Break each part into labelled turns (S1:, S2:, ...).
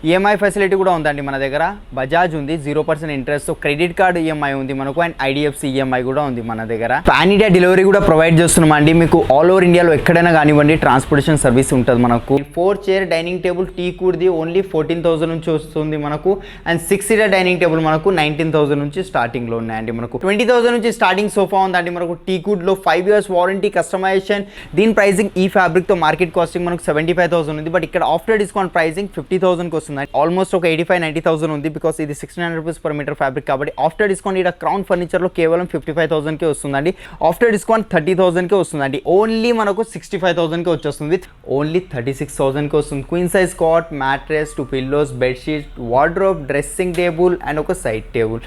S1: EMI facility కూడా ఉందండి మన దగ్గర. బజాజ్ ఉంది 0% ఇంట్రెస్ట్, క్రెడిట్ కార్డ్ ఈఎంఐ ఉంది మనకు, అండ్ ఐడిఎఫ్సి ఈఎంఐ కూడా ఉంది మన దగ్గర. పాన్ ఇండియా డెలివరీ కూడా ప్రొవైడ్ చేస్తున్నామండి. మీకు ఆల్ ఓవర్ ఇండియాలో ఎక్కడైనా కానివ్వండి ట్రాన్స్పోర్టేషన్ సర్వీస్ ఉంటుంది మనకు. 4 చైర్ డైనింగ్ టేబుల్ టీ కూడ్ది ఓన్లీ 14,000 నుంచి వస్తుంది మనకు, అండ్ 6 సీటర్ డైనింగ్ టేబుల్ మనకు 19,000 నుంచి స్టార్టింగ్లో ఉన్నాయండి. మనకు 20,000 నుంచి స్టార్టింగ్ సోఫా ఉందండి మనకు. టీ కూడ్లో 5 years వారంటీ, కస్టమైజేషన్. దీని ప్రైసింగ్ ఈ ఫ్యాబ్రిక్తో మార్కెట్ కాస్టింగ్ మనకు 75,000 ఉంది, బట్ ఇక్కడ ఆఫ్టర్ డిస్కౌంట్ ప్రైసింగ్ 50,000కి వస్తుంది. ఆల్మోస్ట్ ఒక 85-90,000 ఉంది, బికాస్ ఇది 1,600 రూపీస్ పర్ మీటర్ ఫ్యాబ్రిక్ కాబట్టి. ఆఫ్టర్ డిస్కౌంట్ ఇక్కడ క్రౌన్ ఫర్నిచర్లో కేవలం 55,000కే వస్తుందండి. ఆఫ్టర్ డిస్కౌంట్ 30,000కే వస్తుందండి. ఓన్లీ మనకు 65,000కే వచ్చేస్తుంది, ఓన్లీ 36,000కే వస్తుంది. Queen size cot, mattress, 2 pillows, bedsheet, wardrobe, dressing table and ఒక side table.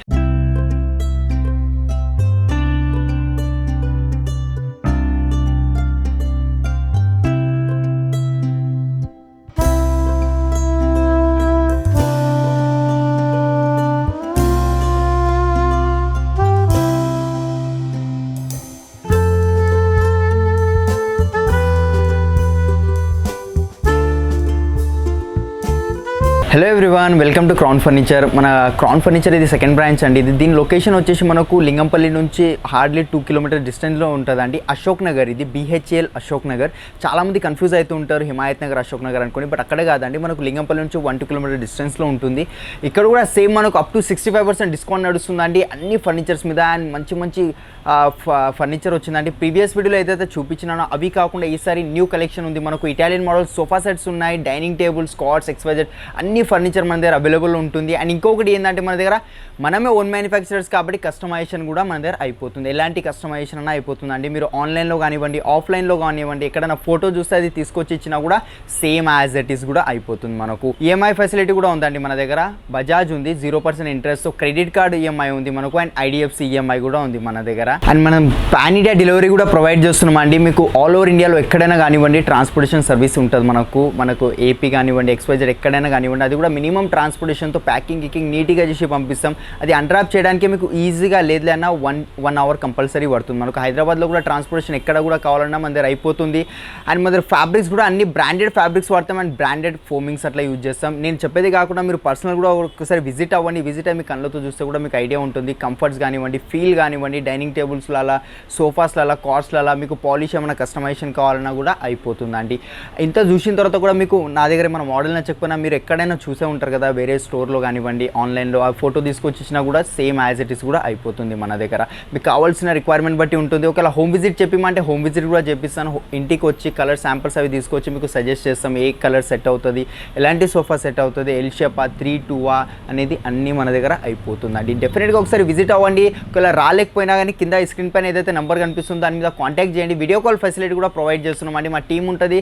S1: Hello everyone, welcome to Crown Furniture. మన క్రౌన్ ఫర్నిచర్ ఇది సెకండ్ బ్రాంచ్ అండి. దీని లొకేషన్ వచ్చేసి మనకు లింగంపల్లి నుంచి హార్డ్లీ 2 kilometers డిస్టెన్స్లో ఉంటుందండి. అశోక్ నగర్, ఇది BHL అశోక్ నగర్. చాలామంది కన్ఫ్యూజ్ అవుతూ ఉంటారు హిమాయత్ నగర్ అశోక్ నగర్ అనుకోని, బట్ అక్కడే కాదండి. మనకు లింగంపల్లి నుంచి 1-2 kilometers డిస్టెన్స్లో ఉంటుంది. ఇక్కడ కూడా సేమ్ మనకు అప్ టు 65% డిస్కౌంట్ నడుస్తుందండి అన్ని ఫర్నిచర్స్ మీద, అండ్ మంచి మంచి ఫర్నిచర్ వచ్చిందండి. ప్రీవియస్ వీడియోలో ఏదైతే చూపించినానో అవి కాకుండా ఈసారి న్యూ కలెక్షన్ ఉంది మనకు. ఇటాలియన్ మోడల్ సోఫా సెట్స్ ఉన్నాయి, డైనింగ్ టేబుల్స్, కాట్స్, XYZ అన్ని ఫర్నిచర్ మన దగ్గర అవైలబుల్ ఉంటుంది. అండ్ ఇంకొకటి ఏంటంటే మన దగ్గర మనమే ఓన్ మ్యానుఫ్యాక్చరర్స్ కాబట్టి కస్టమైజేషన్ కూడా మన దగ్గర అయిపోతుంది. ఎలాంటి కస్టమైజేషన్ అన్నా అయిపోతుంది అండి. మీరు ఆన్లైన్లో కానివ్వండి, ఆఫ్లైన్లో కానివ్వండి, ఎక్కడైనా ఫోటో చూస్తే అది తీసుకొచ్చి ఇచ్చినా కూడా సేమ్ యాజ్ ఇట్ ఈస్ కూడా అయిపోతుంది మనకు. ఈఎంఐ ఫెసిలిటీ కూడా ఉందండి మన దగ్గర. బజాజ్ ఉంది 0% ఇంట్రెస్ట్, క్రెడిట్ కార్డ్ ఈఎంఐ ఉంది మనకు, అండ్ ఐడిఎఫ్సి ఈఎంఐ కూడా ఉంది మన దగ్గర. అండ్ మనం పాన్ ఇండియా డెలివరీ కూడా ప్రొవైడ్ చేస్తున్నామండి. మీకు ఆల్ ఓవర్ ఇండియాలో ఎక్కడైనా కానివ్వండి ట్రాన్స్పోర్టేషన్ సర్వీస్ ఉంటుంది మనకు ఏపీ కానివ్వండి, XYZ ఎక్కడైనా కానివ్వండి. అది కూడా మినిమం ట్రాన్స్పోర్టేషన్తో ప్యాకింగ్ నీట్గా చేసి పంపిస్తాం. అది అన్రాప్ చేయడానికి మీకు ఈజీగా లేదన్నా 1 hour కంపల్సరీ పడుతుంది మనకు. హైదరాబాద్లో కూడా ట్రాన్స్పోర్టేషన్ ఎక్కడ కూడా కావాలన్నా మన దగ్గర అయిపోతుంది. అండ్ మన దగ్గర ఫ్యాబ్రిక్స్ కూడా అన్ని బ్రాండెడ్ ఫ్యాబ్రిక్స్ వాడతాం, అండ్ బ్రాండెడ్ ఫోమింగ్స్ అట్లా యూజ్ చేస్తాం. నేను చెప్పేది కాకుండా మీరు పర్సనల్ కూడా ఒకసారి విజిట్ అవ్వండి. విజిట్ అయ్యి మీ కళ్ళతో చూస్తే కూడా మీకు ఐడియా ఉంటుంది. కంఫర్ట్స్ కానివ్వండి, ఫీల్ కానివ్వండి, డైనింగ్ టేబుల్స్లలో, సోఫాస్లలో, కార్స్లలో మీకు పాలిష్ ఏమైనా కస్టమైజేషన్ కావాలన్నా కూడా అయిపోతుందండి. ఇంత చూసిన తర్వాత కూడా మీకు నా దగ్గర మన మోడల్ నచ్చకపోయినా మీరు ఎక్కడైనా చూసే ఉంటారు కదా, వేరే స్టోర్లో కానివ్వండి, ఆన్లైన్లో ఆ ఫోటో తీసుకొచ్చి ఇచ్చినా కూడా సేమ్ యాజ్ ఇట్ ఈస్ కూడా అయిపోతుంది మన దగ్గర. మీకు కావాల్సిన రిక్వైర్మెంట్ బట్టి ఉంటుంది. ఒకవేళ హోమ్ విజిట్ చెప్పిమంటే హోమ్ విజిట్ కూడా చేపిస్తాను. ఇంటికి వచ్చి కలర్ శాంపిల్స్ అవి తీసుకొచ్చి మీకు సజెస్ట్ చేస్తాం ఏ కలర్ సెట్ అవుతుంది, ఎలాంటి సోఫా సెట్ అవుతుంది, ఎల్ షేపా, 3-2 అనేది అన్నీ మన దగ్గర అయిపోతుందండి. డెఫినెట్గా ఒకసారి విజిట్ అవ్వండి. ఒకవేళ రాలేకపోయినా కానీ కింద స్క్రీన్ పైన ఏదైతే నెంబర్ కనిపిస్తుందో దాని మీద కాంటాక్ట్ చేయండి. వీడియో కాల్ ఫెసిలిటీ కూడా ప్రొవైడ్ చేస్తున్నామండి. మా టీం ఉంటుంది,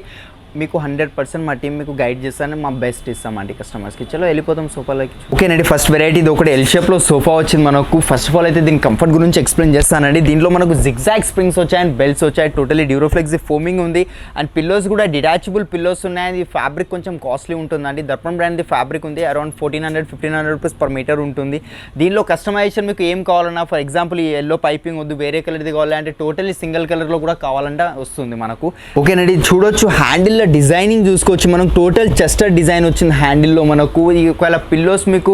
S1: మీకు 100% మా టీం మీకు గైడ్ చేస్తాను, మా బెస్ట్ ఇస్తామండి కస్టమర్స్కి. చలో వెళ్ళిపోతాం సోఫాలోకి. ఓకేనండి, ఫస్ట్ వెరైటీ ఇది ఒకటి ఎల్ షేప్లో సోఫా వచ్చింది మనకు. ఫస్ట్ ఆఫ్ ఆల్ అయితే దీని కంఫర్ట్ గురించి ఎక్స్ప్లెయిన్ చేస్తానండి. దీంట్లో మనకు జిగ్జాగ్ స్ప్రింగ్స్ వచ్చాయి అండ్ బెల్ట్స్ వచ్చాయి. టోటలీ డ్యూరోఫ్లెక్స్ ఫోమింగ్ ఉంది, అండ్ పిల్లోస్ కూడా డిటాచబుల్ పిల్లోస్ ఉన్నాయి. అది ఫ్యాబ్రిక్ కొంచెం కాస్ట్లీ ఉంటుందండి. దర్పణ్ బ్రాండ్ ఫ్యాబ్రిక్ ఉంది. అరౌండ్ 1,400-1,500 రూపీస్ పర్ మీటర్ ఉంటుంది. దీనిలో కస్టమైజేషన్ మీకు ఏం కావాలన్నా, ఫర్ ఎగ్జాంపుల్ ఈ ఎల్లో పైపింగ్ వద్దు, వేరే కలర్ది కావాలంటే టోటలీ సింగిల్ కలర్లో కూడా కావాలంటే వస్తుంది మనకు. ఓకేనండి, చూడొచ్చు హ్యాండిల్ డిజైనింగ్ చూసుకోవచ్చు. మనకు టోటల్ చెస్టర్ డిజైన్ వచ్చింది హ్యాండిల్లో మనకు. ఒకవేళ పిల్లోస్ మీకు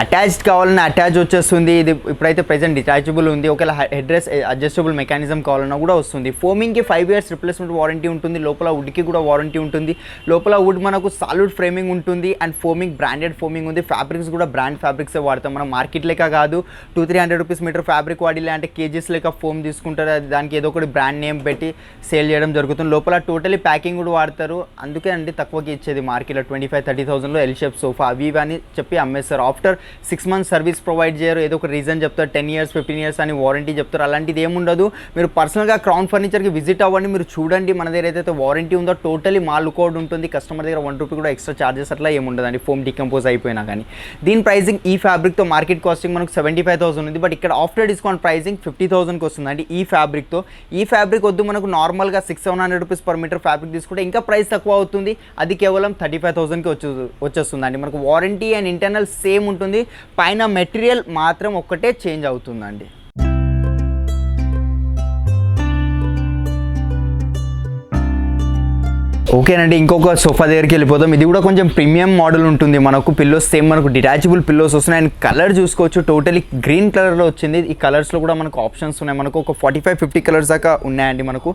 S1: అటాచ్డ్ కావాలన్నా అటాచ్ వచ్చేస్తుంది. ఇది ఇప్పుడైతే ప్రెజెంట్ డిటాచబుల్ ఉంది. ఒకవేళ హెడ్ రెస్ట్ అడ్జస్టబుల్ మెకానిజం కావాలన్నా కూడా వస్తుంది. ఫోమింగ్కి 5 years రిప్లేస్మెంట్ వారంటీ ఉంటుంది. లోపల వుడ్కి కూడా వారంటీ ఉంటుంది. లోపల వుడ్ మనకు సాలిడ్ ఫ్రేమింగ్ ఉంటుంది, అండ్ ఫోమింగ్ బ్రాండెడ్ ఫోమింగ్ ఉంది. ఫ్యాబ్రిక్స్ కూడా బ్రాండ్ ఫ్యాబ్రిక్సే వాడతాం మనం. మార్కెట్ లెక్క కాదు 200-300 రూపీస్ మీటర్ ఫ్యాబ్రిక్ వాడి అంటే కేజీస్ లెక్క ఫోమ్ తీసుకుంటారు. దానికి ఏదో ఒకటి బ్రాండ్ నేమ్ పెట్టి సేల్ చేయడం జరుగుతుంది. లోపల టోటలీ ప్యాకింగ్ కూడా వాడతారు. అందుకే అండి తక్కువకి ఇచ్చేది మార్కెట్లో 25,000-30,000లో ఎల్ షేప్ సోఫా అవి అని చెప్పి అమ్మేస్తారు. ఆఫ్టర్ 6 months సర్వీస్ ప్రొవైడ్ చేయరు. ఏదో ఒక రీజన్ చెప్తారు, 10 years 15 years అని వారంటీ చెప్తారు. అలాంటిది ఏముండదు. మీరు పర్సనల్గా క్రౌన్ ఫర్నిచర్కి విజిట్ అవ్వండి. మీరు చూడండి మన దగ్గర ఏదైతే వారంటీ ఉందో టోటలీ మా లుకౌట్ ఉంటుంది. కస్టమర్ దగ్గర 1 రూపీ కూడా ఎక్స్ట్రా చార్జెస్ అట్లా ఏముండదండి ఫోమ్ డికంపోజ్ అయిపోయినా కానీ. దీని ప్రైసింగ్ ఈ ఫ్యాబ్రిక్తో మార్కెట్ కాస్టింగ్ మనకు 75,000 ఉంది, బట్ ఇక్కడ ఆఫ్టర్ డిస్కౌంట్ ప్రైసింగ్ 50,000కి వస్తుందండి ఈ ఫ్యాబ్రిక్తో. ఈ ఫ్యాబ్రిక్ వద్దు మనకు నార్మల్గా 600-700 రూపీస్ పర్ మీటర్ ఫ్యాబ్రిక్ తీసుకుంటే ఇంకా ప్రైస్ తక్కువ అవుతుంది. అది కేవలం 35,000కి వచ్చేస్తుందండి. మనకు వారంటీ అండ్ ఇంటర్నల్ సేమ్ ఉంటుంది, పైన మెటీరియల్ మాత్రం ఒక్కటే చేంజ్ అవుతుందండి. ఓకేనండి, ఇంకొక సోఫా దగ్గరికి వెళ్ళిపోతాం. ఇది కూడా కొంచెం ప్రీమియం మోడల్ ఉంటుంది. మనకు పిల్లోస్ సేమ్ మనకు డిటాచబుల్ పిల్లోస్ వస్తున్నాయి. అండ్ కలర్ చూసుకోవచ్చు, టోటలీ గ్రీన్ కలర్లో వచ్చింది. ఈ కలర్స్లో కూడా మనకు ఆప్షన్స్ ఉన్నాయి. మనకు ఒక 45-50 కలర్స్ దాకా ఉన్నాయండి మనకు.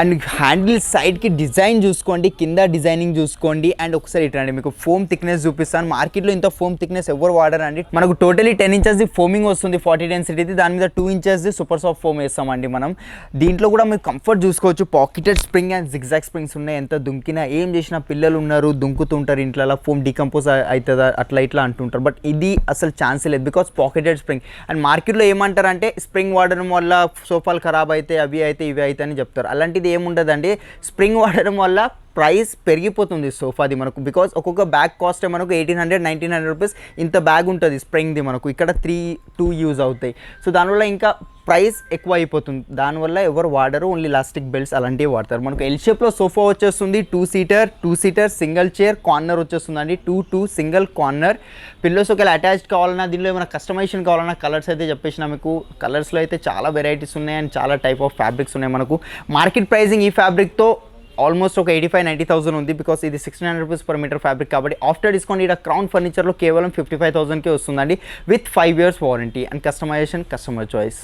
S1: అండ్ హ్యాండిల్ సైడ్కి డిజైన్ చూసుకోండి, కింద డిజైనింగ్ చూసుకోండి. అండ్ ఒకసారి ఇట్లా మీకు ఫోమ్ థిక్నెస్ చూపిస్తాను. మార్కెట్లో ఇంత ఫోమ్ థిక్నెస్ ఎవరు వాడరండి. మనకు టోటలీ 10 ఇంచెస్ది ఫోమింగ్ వస్తుంది, 40 డెన్సిటీది. దాని మీద 2 ఇంచెస్ది సూపర్ సాఫ్ట్ ఫోమ్ వేస్తామండి మనం. దీంట్లో కూడా మీరు కంఫర్ట్ చూసుకోవచ్చు. Pocketed spring and zigzag springs ఉన్నాయి. ఎంత దుంకినా ఏం చేసినా పిల్లలు ఉన్నారు, దుంకుతుంటారు ఇంట్లో, ఫోమ్ డికంపోజ్ అవుతుందా అట్లా ఇట్లా అంటుంటారు. బట్ ఇది అసలు ఛాన్సే లేదు, బికాస్ పాకెటెడ్ స్ప్రింగ్. అండ్ మార్కెట్లో ఏమంటారంటే స్ప్రింగ్ వాడడం వల్ల సోఫాలు ఖరాబ్ అయితే, అవి అయితే ఇవి అయితే అని చెప్తారు. అలాంటిది ఏముండదండి. స్ప్రింగ్ వాడడం వల్ల ప్రైస్ పెరిగిపోతుంది సోఫాది మనకు. బికాజ్ ఒక్కొక్క బ్యాగ్ కాస్ట్ మనకు 1800-1900 రూపీస్ ఇంత బ్యాగ్ ఉంటుంది స్ప్రింగ్ది. మనకు ఇక్కడ 3-2 యూజ్ అవుతాయి. సో దానివల్ల ఇంకా ప్రైస్ ఎక్కువ అయిపోతుంది. దానివల్ల ఎవరు వాడరు, ఓన్లీ లాస్టిక్ బెల్ట్స్ అలాంటివి వాడతారు. మనకు ఎల్ షేప్లో సోఫా వచ్చేస్తుంది. 2 సీటర్ సింగిల్ చైర్, కార్నర్ వచ్చేస్తుంది అండి. 2 సింగిల్ కార్నర్. పిల్లోస్ ఒకవేళ అటాచ్డ్ కావాలన్నా, దీనిలో ఏమైనా కస్టమైజేషన్ కావాలన్నా కలర్స్ అయితే చెప్పేసిన మీకు. కలర్స్లో అయితే చాలా వెరైటీస్ ఉన్నాయి అండ్ చాలా టైప్ ఆఫ్ ఫ్యాబ్రిక్స్ ఉన్నాయి మనకు. మార్కెట్ ప్రైజింగ్ ఈ ఫ్యాబ్రిక్తో ఆల్మోస్ట్ ఒక 85-90,000 ఉంది. బికాస్ ఇది 1600 రూపీస్ పర్ మీటర్ ఫ్యాబ్రిక్ కాబట్టి ఆఫ్టర్ డిస్కౌంట్ ఇక్కడ క్రౌన్ ఫర్నిచర్లో కేవలం 55,000కే వస్తుందండి, with 5 years warranty and customization customer choice.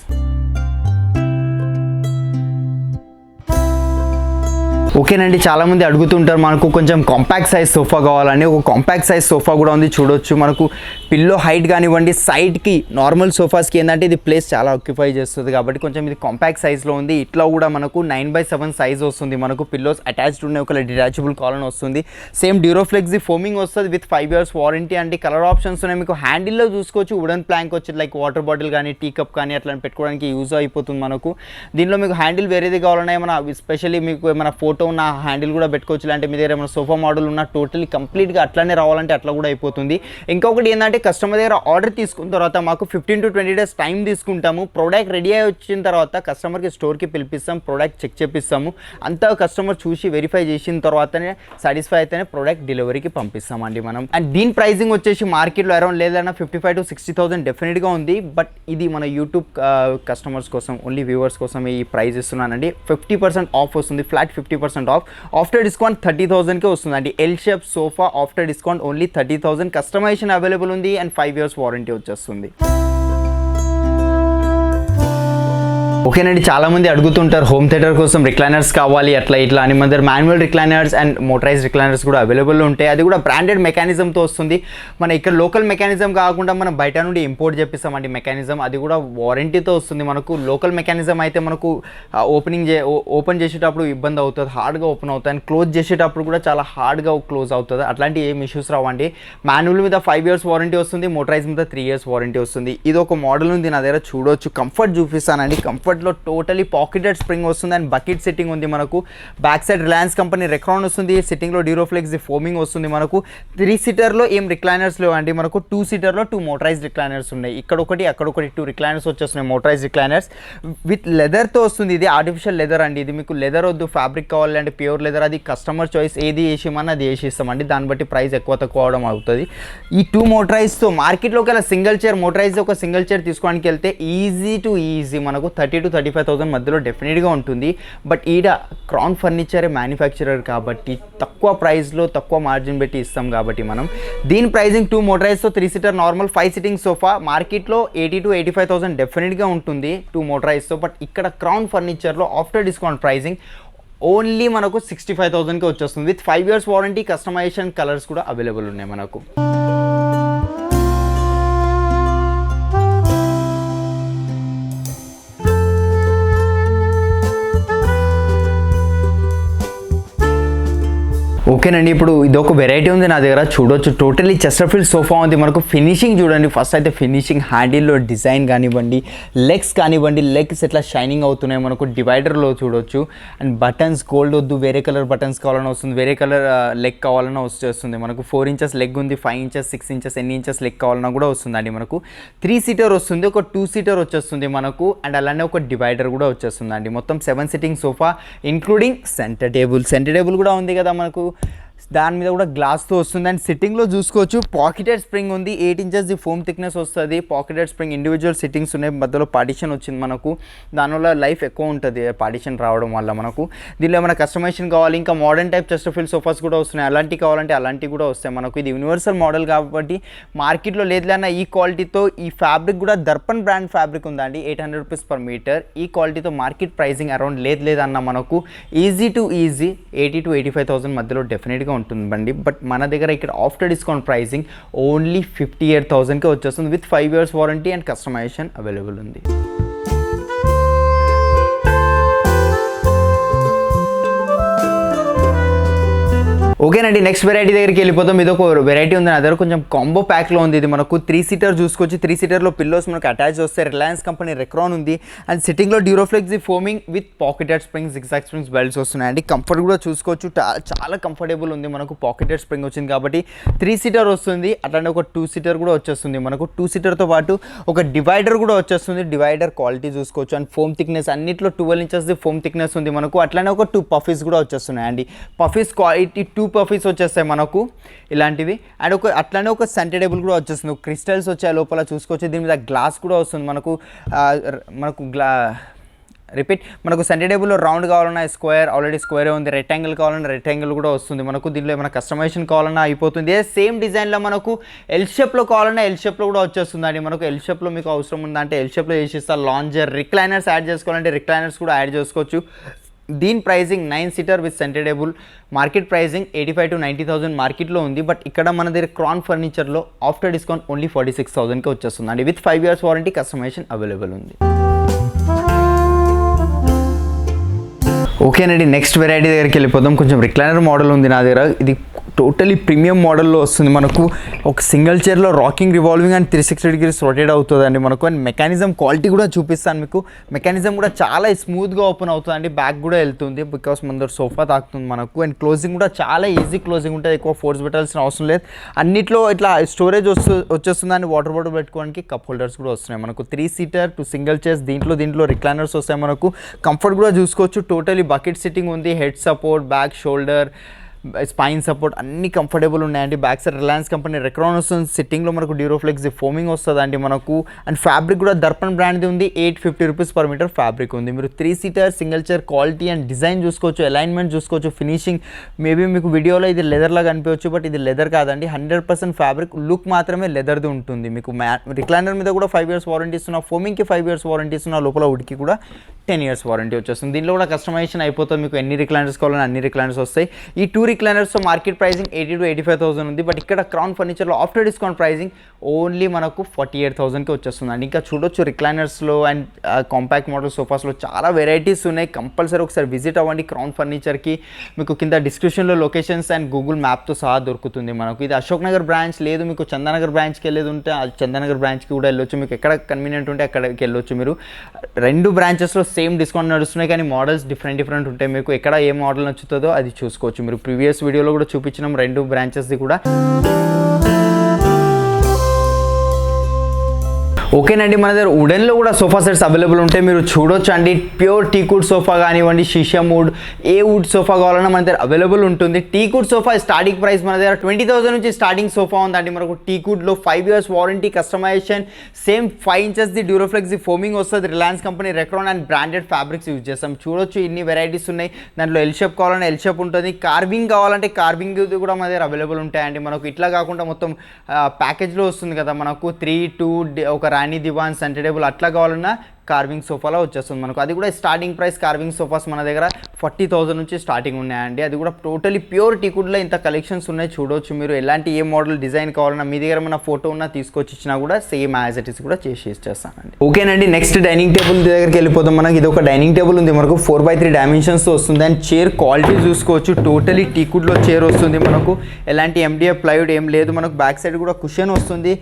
S1: ఓకేనండి, చాలామంది అడుగుతుంటారు మనకు కొంచెం కాంపాక్ట్ సైజ్ సోఫా కావాలని. ఒక కాంపాక్ట్ సైజ్ సోఫా కూడా ఉంది, చూడొచ్చు. మనకు పిల్లో హైట్ కానివ్వండి, సైడ్కి నార్మల్ సోఫాస్కి ఏంటంటే ఇది ప్లేస్ చాలా ఆక్యుపై చేస్తుంది కాబట్టి కొంచెం ఇది కాంపాక్ట్ సైజ్లో ఉంది. ఇట్లా కూడా మనకు 9/7 సైజ్ వస్తుంది. మనకు పిల్లోస్ అటాచ్డ్ ఉన్నాయి, ఒక డిటాచబుల్ కాలన్ వస్తుంది. సేమ్ డ్యూరోఫ్లెక్స్ది ఫోమింగ్ వస్తుంది విత్ 5 years వారంటీ. అంటే కలర్ ఆప్షన్స్ ఉన్నాయి మీకు. హ్యాండిల్లో చూసుకోవచ్చు, వుడెన్ ప్లాంక్ వచ్చి లైక్ వాటర్ బాటిల్ కానీ, టీ కప్ కానీ అట్లా పెట్టుకోవడానికి యూజ్ అయిపోతుంది మనకు. దీనిలో మీకు హ్యాండిల్ వేరేది కావాలన్నా, ఏమైనా స్పెషల్లీ మీకు ఏమైనా ఫోటో ఉన్న హ్యాండిల్ కూడా పెట్టుకోవచ్చు. అంటే మీ దగ్గర ఏమైనా సోఫా మోడల్ ఉన్న టోటలీ కంప్లీట్గా అట్లానే రావాలంటే అట్లా కూడా అయిపోతుంది. ఇంకొకటి ఏంటంటే కస్టమర్ దగ్గర ఆర్డర్ తీసుకున్న తర్వాత మాకు 15 to 20 days టైం తీసుకుంటాము. ప్రోడక్ట్ రెడీ అయ్యి వచ్చిన తర్వాత కస్టమర్కి స్టోర్కి పిలిపిస్తాం, ప్రోడక్ట్ చెక్ చేపిస్తాము. అంతా కస్టమర్ చూసి వెరిఫై చేసిన తర్వాతనే సాటిస్ఫై అయితేనే ప్రోడక్ట్ డెలివరీకి పంపిస్తామండి మనం. అండ్ దీని ప్రైజింగ్ వచ్చేసి మార్కెట్లో అరౌండ్ లేదన్నా 55,000 to 60,000 డెఫినెట్గా ఉంది. బట్ ఇది మన యూట్యూబ్ కస్టమర్స్ కోసం, ఓన్లీ వ్యూవర్స్ కోసం ఈ ప్రైస్ ఇస్తున్నానండి. 50% ఆఫ్ వస్తుంది, ఫ్లాట్ 50% ఆఫ్. ఆఫ్టర్ డిస్కౌంట్ 30,000కే వస్తుందండి. L shape sofa after discount only 30,000. Customization available ఉంది అండ్ 5 years వారంటీ వచ్చేస్తుంది. ఓకేనండి, చాలామంది అడుగుతుంటారు హోమ్ థియేటర్ కోసం రిక్లైనర్స్ కావాలి అట్లా ఇట్లా అని. మన దగ్గర manual recliners and motorise recliners కూడా అవైలబుల్ ఉంటాయి. అది కూడా బ్రాండెడ్ మెకానిజంతో వస్తుంది. మన ఇక్కడ లోకల్ మెకానిజం కాకుండా మనం బయట నుండి ఇంపోర్ట్ చేపిస్తామండి మెకానిజం. అది కూడా వారంటీతో వస్తుంది మనకు. లోకల్ మెకానిజం అయితే మనకు ఓపెన్ చేసేటప్పుడు ఇబ్బంది అవుతుంది, హార్డ్గా ఓపెన్ అవుతుంది. అండ్ క్లోజ్ చేసేటప్పుడు కూడా చాలా హార్డ్గా క్లోజ్ అవుతుంది. అట్లాంటి ఏం ఇష్యూస్ రావండి. మాన్యువల్ మీద 5 years వారంటీ వస్తుంది, మోటరైజ్ మీద 3 years వారంటీ వస్తుంది. ఇది ఒక మోడల్ ఉంది నా దగ్గర, చూడవచ్చు. కంఫర్ట్ చూపిస్తానండి. కంఫర్ట్లో టోటలీ పాకెటెడ్ స్ప్రింగ్ వస్తుంది అండ్ బకెట్ సిట్టింగ్ ఉంది మనకు. Back side Reliance company Recron వస్తుంది. సిట్టింగ్లో డ్యూరోఫ్లెక్స్ ఫోమింగ్ వస్తుంది మనకు. 3 సీటర్లో ఏం రిక్లైనర్స్ లేవు అండి మనకు. 2 సీటర్లో 2 మోటరైజ్ రిక్లైనర్స్ ఉన్నాయి. ఇక్కడ ఒకటి అక్కడ ఒకటి 2 రిక్లైనర్స్ వచ్చేస్తున్నాయి, మోటరైజ్ రిక్లైనర్స్ విత్ లెదర్తో వస్తుంది. ఇది ఆర్టిఫిషియల్ లెదర్ అండి. ఇది మీకు లెదర్ వద్దు, ఫ్యాబ్రిక్ కావాలంటే ప్యూర్ లెదర్, అది కస్టమర్ చాయిస్. ఏది వేసేమన్నా అది వేసిస్తామండి. దాన్ని బట్టి ప్రైస్ ఎక్కువ తక్కువ అవడం అవుతుంది. ఈ 2 మోటరైజ్తో మార్కెట్లో ఒక సింగిల్ చైర్, మోటరైజ్ ఒక సింగిల్ చైర్ తీసుకోవడానికి వెళ్తే ఈజీ మనకు 30,000 to 35,000 మధ్యలో డెఫినెట్గా ఉంటుంది. బట్ ఈడ క్రౌన్ ఫర్నిచర్ మ్యానుఫ్యాక్చరర్ కాబట్టి తక్కువ ప్రైస్లో తక్కువ మార్జిన్ పెట్టి ఇస్తాం కాబట్టి మనం. దీని ప్రైజింగ్ 2 మోటరైజ్తో 3 సీటర్ నార్మల్ 5 సిట్టింగ్ సోఫా మార్కెట్లో 80,000 to 85,000 డెఫినెట్గా ఉంటుంది 2 మోటరైజ్తో. బట్ ఇక్కడ క్రౌన్ ఫర్నిచర్లో ఆఫ్టర్ డిస్కౌంట్ ప్రైజింగ్ ఓన్లీ మనకు 65,000కి వచ్చేస్తుంది with 5 years warranty. Customisation colours కూడా అవైలబుల్ ఉన్నాయి మనకు. ఓకేనండి, ఇప్పుడు ఇదొక వెరైటీ ఉంది నా దగ్గర, చూడొచ్చు. టోటలీ చెస్టర్ఫీల్డ్ సోఫా ఉంది మనకు. ఫినిషింగ్ చూడండి. ఫస్ట్ అయితే ఫినిషింగ్, హ్యాండిల్లో డిజైన్ కానివ్వండి, లెగ్స్ కానివ్వండి, లెగ్స్ ఎట్లా షైనింగ్ అవుతున్నాయి మనకు. డివైడర్లో చూడొచ్చు. అండ్ బటన్స్ గోల్డ్ వద్దు, వేరే కలర్ బటన్స్ కావాలన్నా వస్తుంది, వేరే కలర్ లెగ్ కావాలన్నా వచ్చేస్తుంది మనకు. 4 inches లెగ్ ఉంది, 5 inches 6 inches ఎన్ని ఇంచెస్ లెగ్ కావాలన్నా కూడా వస్తుందండి మనకు. 3 సీటర్ వస్తుంది, ఒక 2 సీటర్ వచ్చేస్తుంది మనకు. అండ్ అలానే ఒక డివైడర్ కూడా వచ్చేస్తుందండి. మొత్తం 7 sitting sofa including centre table కూడా ఉంది కదా మనకు. దాని మీద కూడా గ్లాస్తో వస్తుంది. అండ్ సిట్టింగ్లో చూసుకోవచ్చు పాకెటెడ్ స్ప్రింగ్ ఉంది, 8 inches ది ఫోమ్ థిక్నెస్ వస్తుంది. పాకెటెడ్ స్ప్రింగ్ ఇండివిజువల్ సిట్టింగ్స్ ఉన్నాయి, మధ్యలో పార్టిషన్ వచ్చింది మనకు. దానివల్ల లైఫ్ ఎక్కువ ఉంటుంది పార్టిషన్ రావడం వల్ల మనకు. దీనిలో ఏమైనా కస్టమైజేషన్ కావాలి, ఇంకా మోడర్న్ టైప్ చెస్టర్ఫీల్డ్ సోఫాస్ కూడా వస్తున్నాయి. అలాంటివి కావాలంటే అలాంటివి కూడా వస్తాయి మనకు. ఇది యూనివర్సల్ మోడల్ కాబట్టి మార్కెట్లో లేదులేనా ఈ క్వాలిటీతో. ఈ ఫ్యాబ్రిక్ కూడా దర్పణ్ బ్రాండ్ ఫ్యాబ్రిక్ ఉందండి, 800 rupees per meter. ఈ క్వాలిటీతో మార్కెట్ ప్రైసింగ్ అరౌండ్ లేదన్న మనకు ఈజీ టు ఈజీ 80,000 to 85,000 మధ్యలో డెఫినెట్గా ఉంటుందండి. బట్ మన దగ్గర ఇక్కడ ఆఫ్టర్ డిస్కౌంట్ ప్రైసింగ్ ఓన్లీ 58,000కే వచ్చేస్తుంది with 5 years warranty and customization available ఉంది. ఓకేనండి, నెక్స్ట్ వెరైటీ దగ్గరికి వెళ్ళిపోతాం. ఇది ఒక వెరైటీ ఉంది నా దగ్గర, కొంచెం కాంబో ప్యాక్లో ఉంది. ఇది మనకు 3-seater చూసుకోవచ్చు. 3-seaterలో పిల్లోస్ మనకు అటాచ్ వస్తాయి. రిలయన్స్ కంపెనీ రెక్రాన్ ఉంది. అండ్ సిట్టింగ్లో Duroflex the foaming with pocketed springs, zigzag springs belts వస్తున్నాయండి. కంఫర్ట్ కూడా చూసుకోవచ్చు, చాలా కంఫర్టబుల్ ఉంది. మనకు పాకెటెడ్ స్ప్రింగ్ వచ్చింది కాబట్టి 3-seater వస్తుంది. అట్లానే ఒక 2-seater కూడా వచ్చేస్తుంది మనకు. 2-seaterతో పాటు ఒక డివైడర్ కూడా వచ్చేస్తుంది. డివైడర్ క్వాలిటీ చూసుకోవచ్చు. అండ్ ఫోమ్ థిక్నెస్ అన్నిట్లో 12 inches ది ఫోమ్ థిక్నెస్ ఉంది మనకు. అట్లానే ఒక 2 పఫీస్ కూడా వచ్చేస్తున్నాయండి. పఫీస్ క్వాలిటీ 2 పఫీస్ వచ్చేస్తాయి మనకు ఇలాంటివి. అండ్ అట్లానే ఒక సెంటర్ టేబుల్ కూడా వచ్చేస్తుంది. క్రిస్టల్స్ వచ్చాయి లోపల చూసుకోవచ్చు. దీని మీద గ్లాస్ కూడా వస్తుంది మనకు. మనకు సెంటర్ టేబుల్లో రౌండ్ కావాలన్నా స్క్వేర్, ఆల్రెడీ స్క్వేరే ఉంది. రెక్టాంగిల్ కావాలన్నా రెక్టాంగిల్ కూడా వస్తుంది మనకు. దీనిలో ఏమైనా కస్టమైజేషన్ కావాలన్నా అయిపోతుంది. సేమ్ డిజైన్లో మనకు ఎల్ షేప్లో కావాలన్నా ఎల్ షేప్లో కూడా వచ్చేస్తుంది అండి మనకు. ఎల్ షేప్లో మీకు అవసరం ఉందంటే ఎల్ షేప్లో చేసిస్తారు. లాంజర్, రిక్లైనర్స్ యాడ్ చేసుకోవాలంటే రిక్లైనర్స్ కూడా యాడ్ చేసుకోవచ్చు. దీని pricing 9-seater with centre table market pricing 85,000 to 90,000 మార్కెట్లో ఉంది. బట్ ఇక్కడ మన దగ్గర క్రాన్ ఫర్నిచర్లో ఆఫ్టర్ డిస్కౌంట్ ఓన్లీ 46,000కి వచ్చేస్తుంది అండి. With 5 years warranty, customization available ఉంది. ఓకేనండి, నెక్స్ట్ వెరైటీ దగ్గరికి వెళ్ళిపోదాం. కొంచెం రిక్లైనర్ మోడల్ ఉంది నా దగ్గర. ఇది టోటలీ ప్రీమియం మోడల్లో వస్తుంది మనకు. ఒక సింగిల్ చైర్లో rocking, revolving and 360 degrees rotate అవుతుందండి మనకు. అండ్ మెకానిజం క్వాలిటీ కూడా చూపిస్తాను మీకు. మెకానిజం కూడా చాలా స్మూత్గా ఓపెన్ అవుతుందండి. బ్యాక్ కూడా వెళ్తుంది బికాస్ మన దగ్గర సోఫా తాకుతుంది మనకు. అండ్ క్లోజింగ్ కూడా చాలా ఈజీ క్లోజింగ్ ఉంటుంది, ఎక్కువ ఫోర్స్ పెట్టాల్సిన అవసరం లేదు. అన్నిట్లో ఇట్లా స్టోరేజ్ వచ్చేస్తుందండి. వాటర్ బాటిల్ పెట్టుకోవడానికి కప్ హోల్డర్స్ కూడా వస్తున్నాయి మనకు. 3-seater 2 single chairs, దీంట్లో రిక్లైనర్స్ వస్తాయి మనకు. కంఫర్ట్ కూడా చూసుకోవచ్చు. టోటలీ బకెట్ సిట్టింగ్ ఉంది. Head support, back, shoulder, spine support అన్ని కంఫర్టబుల్ ఉన్నాయండి. Back side Reliance company Recron వస్తుంది. సిట్టింగ్లో మనకు డ్యూరోఫ్లెక్స్ ఫోమింగ్ వస్తుంది అండి మనకు. అండ్ ఫ్యాబ్రిక్ కూడా దర్పణ్ బ్రాండ్ది ఉంది. 850 rupees per meter ఫ్యాబ్రిక్ ఉంది. మీరు 3-seater single chair quality and design చూసుకోవచ్చు, అలైన్మెంట్ చూసుకోవచ్చు, ఫినిషింగ్. మేబీ మీకు వీడియోలో ఇది లెదర్ లాగా అనిపించవచ్చు, బట్ ఇది లెదర్ కాదండి. 100% ఫ్యాబ్రిక్. లుక్ మాత్రమే లెదర్ది ఉంటుంది మీకు. రిక్లైనర్ మీద కూడా 5 years వారంటీ ఇస్తున్నా, ఫోమింగ్కి 5 years వారంటీ ఇస్తున్నా, లోపల వుడ్కి కూడా 10 years వారంటీ వచ్చేస్తుంది. దీనిలో కూడా కస్టమైజేషన్ అయిపోతుంది. మీకు ఎన్ని రిక్లైనర్స్ కావాలని అన్ని రిక్లైనర్స్ వస్తాయి. ఈ 2 రిక్లైనర్స్ మార్కెట్ ప్రైసింగ్ 80,000 to 85,000 ఉంది. బట్ ఇక్కడ క్రౌన్ ఫర్నిచర్లో ఆఫ్టర్ డిస్కౌంట్ ప్రైసింగ్ ఓన్లీ మనకు 48,000కి వచ్చేస్తుంది అండి. ఇంకా చూడొచ్చు రిక్లైనర్స్లో అండ్ కాంపాక్ట్ మోడల్ సోఫాస్లో చాలా వెరైటీస్ ఉన్నాయి. కంపల్సరీ ఒకసారి విజిట్ అవ్వండి క్రౌన్ ఫర్నిచర్కి. మీకు కింద డిస్క్రిప్షన్లో లొకేషన్స్ అండ్ గూగుల్ మ్యాప్తో సహా దొరుకుతుంది మనకు. ఇది అశోక్ నగర్ బ్రాంచ్, లేదు మీకు చందానగర్ బ్రాంచ్కి వెళ్ళేది ఉంటే ఆ చందానగర్ బ్రాంచ్కి కూడా వెళ్ళొచ్చు. మీకు ఎక్కడ కన్వీనియంట్ ఉంటే అక్కడికి వెళ్ళొచ్చు మీరు. 2 బ్రాంచెస్లో సేమ్ డిస్కౌంట్ నడుస్తున్నాయి, కానీ మోడల్స్ డిఫరెంట్ ఉంటాయి. మీకు ఎక్కడ ఏ మోడల్ నచ్చుతుందో అది చూసుకోవచ్చు మీరు. ప్రీవియస్ వీడియోలో కూడా చూపించినాం 2 బ్రాంచెస్ది కూడా. ఓకేనండి, మన దగ్గర వుడెన్లో కూడా సోఫా సెట్స్ అవైలబుల్ ఉంటాయి. మీరు చూడొచ్చు అండి. ప్యూర్ టీకుడ్ సోఫా కానివ్వండి, షీషమ్ వుడ్, ఏ వుడ్ సోఫా కావాలన్నా మన దగ్గర అవైలబుల్ ఉంటుంది. టీకుడ్ సోఫా స్టార్టింగ్ ప్రైస్ మన దగ్గర 20,000 నుంచి స్టార్టింగ్ సోఫా ఉందండి మనకు. టీకుడ్లో 5 years warranty, customisation, same 5 inches the Duroflex the foaming వస్తుంది. Reliance company Recron and branded fabrics use చేస్తాం. చూడొచ్చు ఇన్ని వెరైటీస్ ఉన్నాయి. దాంట్లో ఎల్ షేప్ కావాలంటే ఎల్ షేప్ ఉంటుంది. కార్వింగ్ కావాలంటే కార్వింగ్ కూడా మన దగ్గర అవైలబుల్ ఉంటాయండి మనకు. ఇట్లా కాకుండా మొత్తం ప్యాకేజ్లో వస్తుంది కదా మనకు. 3-2 ఒక రాణి దివాన్, సెంటర్ టేబుల్ అట్లా కావాలన్నా కార్వింగ్ సోఫాలో వచ్చేస్తుంది మనకు. అది కూడా స్టార్టింగ్ ప్రైస్ కార్వింగ్ సోఫాస్ మన దగ్గర 40,000 నుంచి స్టార్టింగ్ ఉన్నాయండి. అది కూడా టోటలీ ప్యూర్ టీకుడ్లో ఇంత కలెక్షన్స్ ఉన్నాయి. చూడవచ్చు మీరు. ఎలాంటి ఏ మోడల్ డిజైన్ కావాలన్నా మీ దగ్గర మన ఫోటో ఉన్నా తీసుకొచ్చి ఇచ్చినా కూడా సేమ్ యాజ్ ఇట్ ఈస్ కూడా చేసి ఇచ్చేస్తానండి. ఓకేనండి, నెక్స్ట్ డైనింగ్ టేబుల్ దగ్గరికి వెళ్ళిపోతాం. మనకి ఇది ఒక డైనింగ్ టేబుల్ ఉంది మనకు. 4x3 డైమెన్షన్స్తో వస్తుంది. అండ్ చైర్ క్వాలిటీ చూసుకోవచ్చు. టోటలీ టీకుడ్లో చైర్ వస్తుంది మనకు. ఎలాంటి MDF ప్లైవుడ్ ఏం లేదు మనకు. బ్యాక్ సైడ్ కూడా కుషన్ వస్తుంది.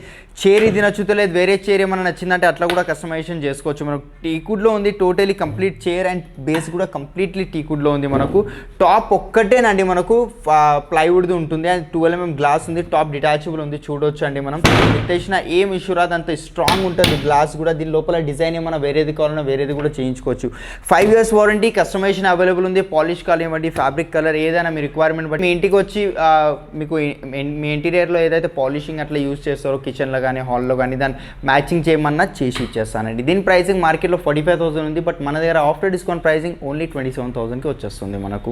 S1: చైర్ ఇది నచ్చుతలేదు, వేరే చైర్ ఏమైనా నచ్చిందంటే అట్లా కూడా కస్టమైజేషన్ చేసుకోవచ్చు మనకు. మనకు టీకుడ్లో ఉంది, totally complete chair and base కూడా కంప్లీట్లీ టీకుడ్లో ఉంది. మనకు టాప్ ఒక్కటేనండి మనకు ప్లైవుడ్ది ఉంటుంది అండ్ 12 mm గ్లాస్ ఉంది, టాప్ డిటాచబుల్ ఉంది. చూడొచ్చు అండి మనం పెట్టేసిన ఏం ఇష్యూ రాదు, అంత స్ట్రాంగ్ ఉంటుంది గ్లాస్ కూడా. దీని లోపల డిజైన్ ఏమైనా వేరేది కావాలన్నా వేరేది కూడా చేయించుకోవచ్చు. 5 years వారంటీ, కస్టమైజేషన్ అవైలబుల్ ఉంది. పాలిష్ కానివ్వండి, ఫ్యాబ్రిక్ కలర్ ఏదైనా మీ రిక్వైర్మెంట్ బట్టి మీ ఇంటికి వచ్చి మీకు మీ ఇంటీరియర్లో ఏదైతే పాలిషింగ్ అట్లా యూజ్ చేస్తారో కిచెన్లో కానీ హాల్లో కానీ దాన్ని మ్యాచింగ్ చేయమన్నా చేసి ఇచ్చేస్తానండి. దీని ప్రైసింగ్ మార్కెట్లో 45,000 ఉంది, బట్ మన దగ్గర ఆఫ్టర్ డిస్కౌంట్ ప్రైసింగ్ ఓన్లీ 27,000కి వచ్చేస్తుంది మనకు.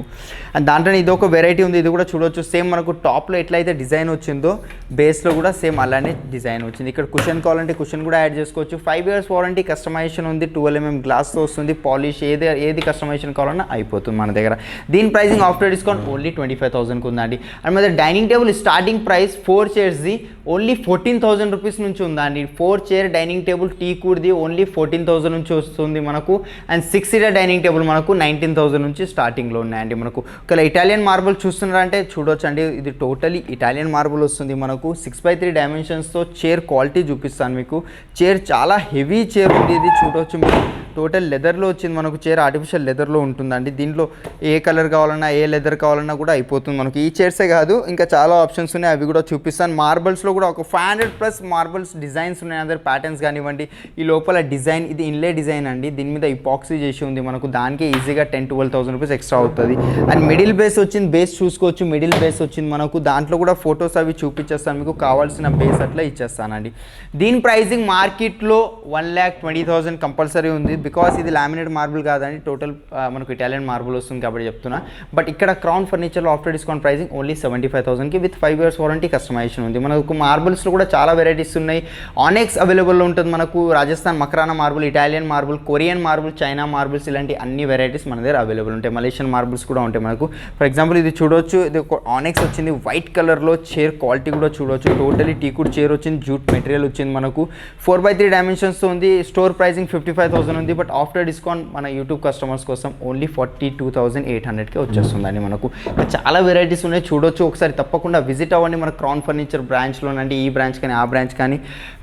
S1: అండ్ దాంట్లో ఇది ఒక వెరైటీ ఉంది, ఇది కూడా చూడొచ్చు. సేమ్ మనకు టాప్లో ఎట్లయితే డిజైన్ వచ్చిందో బేస్లో కూడా సేమ్ అలానే డిజైన్ వచ్చింది. ఇక్కడ కుషన్ కావాలంటే కుషన్ కూడా యాడ్ చేసుకోవచ్చు. 5 years వారంటీ, కస్టమైజేషన్ ఉంది, 12 mm గ్లాస్తో వస్తుంది. పాలిష్ ఏది కస్టమైజేషన్ కావాలన్నా అయిపోతుంది మన దగ్గర. దీని ప్రైసింగ్ ఆఫ్టర్ డిస్కౌంట్ ఓన్లీ 25,000కి ఉందండి. అండ్ మన డైనింగ్ టేబుల్ స్టార్టింగ్ ప్రైస్ 4 chairsది ఓన్లీ 14,000 రూపీస్ నుంచి ఉందండి. 4 chair డైనింగ్ టేబుల్ టీకుడ్ది ఓన్లీ 14,000 నుంచి వస్తుంది మనకు. అండ్ 6 seater డైనింగ్ టేబుల్ మనకు 19,000 నుంచి స్టార్టింగ్లో ఉన్నాయండి మనకు. ఒకవేళ ఇటాలియన్ మార్బుల్ చూస్తున్నారంటే చూడొచ్చు అండి, ఇది టోటలీ ఇటాలియన్ మార్బుల్ వస్తుంది మనకు. 6x3 డైమెన్షన్స్తో చైర్ క్వాలిటీ చూపిస్తాను మీకు. చైర్ చాలా హెవీ చైర్ ఉంది, ఇది చూడవచ్చు మీరు. టోటల్ లెదర్లో వచ్చింది మనకు చైర్, ఆర్టిఫిషియల్ లెదర్లో ఉంటుందండి. దీంట్లో ఏ కలర్ కావాలన్నా ఏ లెదర్ కావాలన్నా కూడా అయిపోతుంది మనకు. ఈ చైర్సే కాదు ఇంకా చాలా ఆప్షన్స్ ఉన్నాయి, అవి కూడా చూపిస్తాను. మార్బల్స్లో కూడా ఒక 500+ మార్బల్స్ డిజైన్స్ ఉన్నాయి, అదర్ ప్యాటర్న్స్ కానివ్వండి. ఈ లోపల డిజైన్ ఇది ఇన్లే డిజైన్ అండి, దీని మీద ఇపాక్సీ చేసి ఉంది మనకు. దానికి ఈజీగా 10,000-12,000 రూపీస్ ఎక్స్ట్రా అవుతుంది. అండ్ మిడిల్ బేస్ వచ్చింది, బేస్ చూసుకోవచ్చు, మిడిల్ బేస్ వచ్చింది మనకు. దాంట్లో కూడా ఫొటోస్ అవి చూపించేస్తాను మీకు, కావాల్సిన బేస్ అట్లా ఇచ్చేస్తానండి. దీని ప్రైసింగ్ మార్కెట్లో 1,20,000 కంపల్సరీ ఉంది, బికాస్ ఇది లామినేట్ మార్బుల్ కాదండి, టోటల్ మనకు ఇటాలియన్ మార్బుల్ వస్తుంది కాబట్టి చెప్తున్నా. బట్ ఇక్కడ క్రౌన్ ఫర్నిచర్లో ఆఫ్టర్ డిస్కౌంట్ ప్రైసింగ్ ఓన్లీ 75,000కి విత్ 5 years వారంటీ, కస్టమైజేషన్ ఉంది. మనకు మార్బుల్స్లో కూడా చాలా వెరైటీస్ ఉన్నాయి. ఆనెక్స్ అవైలబుల్లో ఉంటుంది మనకు, Rajasthan Makrana marble, Italian marble, Korean marble, China marbles, ఇలాంటి అన్ని వెరైటీస్ మన దగ్గర అవైలబుల్ ఉంటాయి. మలేషియన్ మార్బుల్స్ కూడా ఉంటాయి మనకు. ఫర్ ఎగ్జాంపుల్ ఇది చూడొచ్చు, ఇది ఒక ఆనెక్స్ వచ్చింది వైట్ కలర్లో. చైర్ క్వాలిటీ కూడా చూడొచ్చు, టోటలీ టీకుడ్ చైర్ వచ్చింది, జూట్ మెటీరియల్ వచ్చింది మనకు. 4x3 డైమెన్షన్స్తో ఉంది. స్టోర్ ప్రైసింగ్ 55,000 ఉంది, బట్ ఆఫ్టర్ డిస్కౌంట్ మన యూట్యూబ్ కస్టమర్స్ కోసం ఓన్లీ 42,800కి వచ్చేస్తుందండి మనకు. చాలా వెరైటీస్ ఉన్నాయి, చూడొచ్చు. ఒకసారి తప్పకుండా విజిట్ అవ్వండి మన క్రౌన్ ఫర్నిచర్ బ్రాంచ్లోనండి. ఈ బ్రాంచ్ కానీ ఆ బ్రాంచ్ కానీ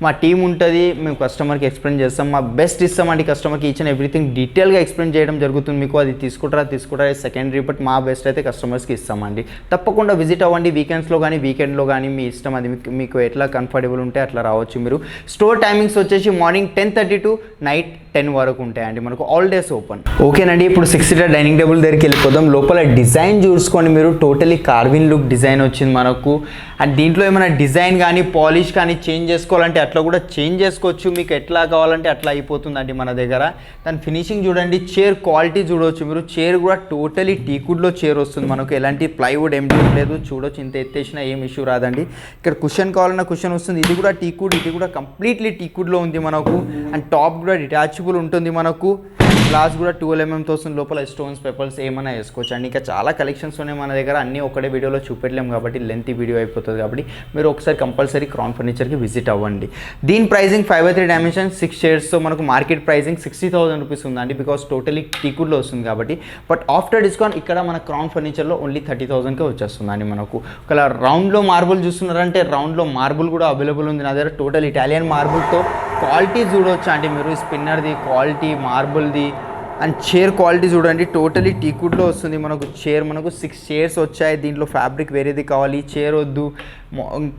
S1: మా టీం ఉంటుంది, మేము కస్టమర్కి ఎక్స్ప్లెయిన్ చేస్తాం, మా బెస్ట్ ఇస్తామండి కస్టమర్కి. ఈచ్ అండ్ ఎవ్రీథింగ్ డీటెయిల్గా ఎక్స్ప్లెయిన్ చేయడం జరుగుతుంది మీకు. అది తీసుకుంటారా సెకండరీ, బట్ మా బెస్ట్ అయితే కస్టమర్స్కి ఇస్తామండి. తప్పకుండా విజిట్ అవ్వండి, వీకెండ్స్లో కానీ వీకెండ్లో కానీ మీ ఇష్టం, అది మీకు ఎట్లా కంఫర్టబుల్ ఉంటే అట్లా రావచ్చు మీరు. స్టోర్ టైమింగ్స్ వచ్చేసి మార్నింగ్ 10:30 to నైట్ 10 వరకు ఉంటాయండి మనకు, ఆల్ డేస్ ఓపెన్. ఓకేనండి, ఇప్పుడు 6 seater డైనింగ్ టేబుల్ దగ్గరికి వెళ్ళిపోదాం. లోపల డిజైన్ చూసుకోండి మీరు, టోటలీ కార్విన్ లుక్ డిజైన్ వచ్చింది మనకు. అండ్ దీంట్లో ఏమైనా డిజైన్ కానీ పాలిష్ కానీ చేంజ్ చేసుకోవాలంటే అట్లా కూడా చేంజ్ చేసుకోవచ్చు, మీకు ఎట్లా కావాలంటే అట్లా అయిపోతుందండి మన దగ్గర. దాని ఫినిషింగ్ చూడండి, చైర్ క్వాలిటీ చూడవచ్చు మీరు. చైర్ కూడా టోటలీ టీకుడ్లో చైర్ వస్తుంది మనకు, ఎలాంటి ప్లైవుడ్ ఏం లేదు. చూడొచ్చు, ఇంత ఎత్తేసినా ఏం ఇష్యూ రాదండి. ఇక్కడ కుషన్ కావాలన్నా కుషన్ వస్తుంది, ఇది కూడా టీకుడ్, ఇది కూడా కంప్లీట్లీ టీకుడ్లో ఉంది మనకు. అండ్ టాప్ కూడా డిటాచబుల్ ఉంటుంది మనకు. గ్లాస్ కూడా 12 mm వస్తుంది, లోపల స్టోన్స్ పెపల్స్ ఏమైనా వేసుకోవచ్చు అండి. ఇంకా చాలా కలెక్షన్స్ ఉన్నాయి మన దగ్గర, అన్నీ ఒకటే వీడియోలో చూపెట్టలేము కాబట్టి లెంత్ వీడియో అయిపోతుంది. కాబట్టి మీరు ఒకసారి కంపల్సరీ క్రౌన్ ఫర్నిచర్కి విజిట్ అవ్వండి. దీని ప్రైసింగ్ 5x3 డైమెన్షన్ 6 chairsతో మనకు మార్కెట్ ప్రైసింగ్ 60,000 రూపీస్ ఉందండి, బికాస్ టోటలీ టీకుడ్లో వస్తుంది కాబట్టి. బట్ ఆఫ్టర్ డిస్కౌంట్ ఇక్కడ మన క్రౌన్ ఫర్నిచర్లో ఓన్లీ 30,000కే వచ్చేస్తుందండి మనకు. ఒకవేళ రౌండ్లో మార్బుల్ చూస్తున్నారంటే రౌండ్లో మార్బుల్ కూడా అవైలబుల్ ఉంది నా దగ్గర. టోటల్ ఇటాలియన్ మార్బుల్తో క్వాలిటీ చూడవచ్చు అండి మీరు, స్పిన్నర్ది క్వాలిటీ, మార్బుల్ది. అండ్ చైర్ క్వాలిటీ చూడండి, టోటలీ టీకుడ్లో వస్తుంది మనకు. చైర్ మనకు 6 chairs వచ్చాయి, దీంట్లో ఫ్యాబ్రిక్ వేరేది కావాలి, చైర్ వద్దు,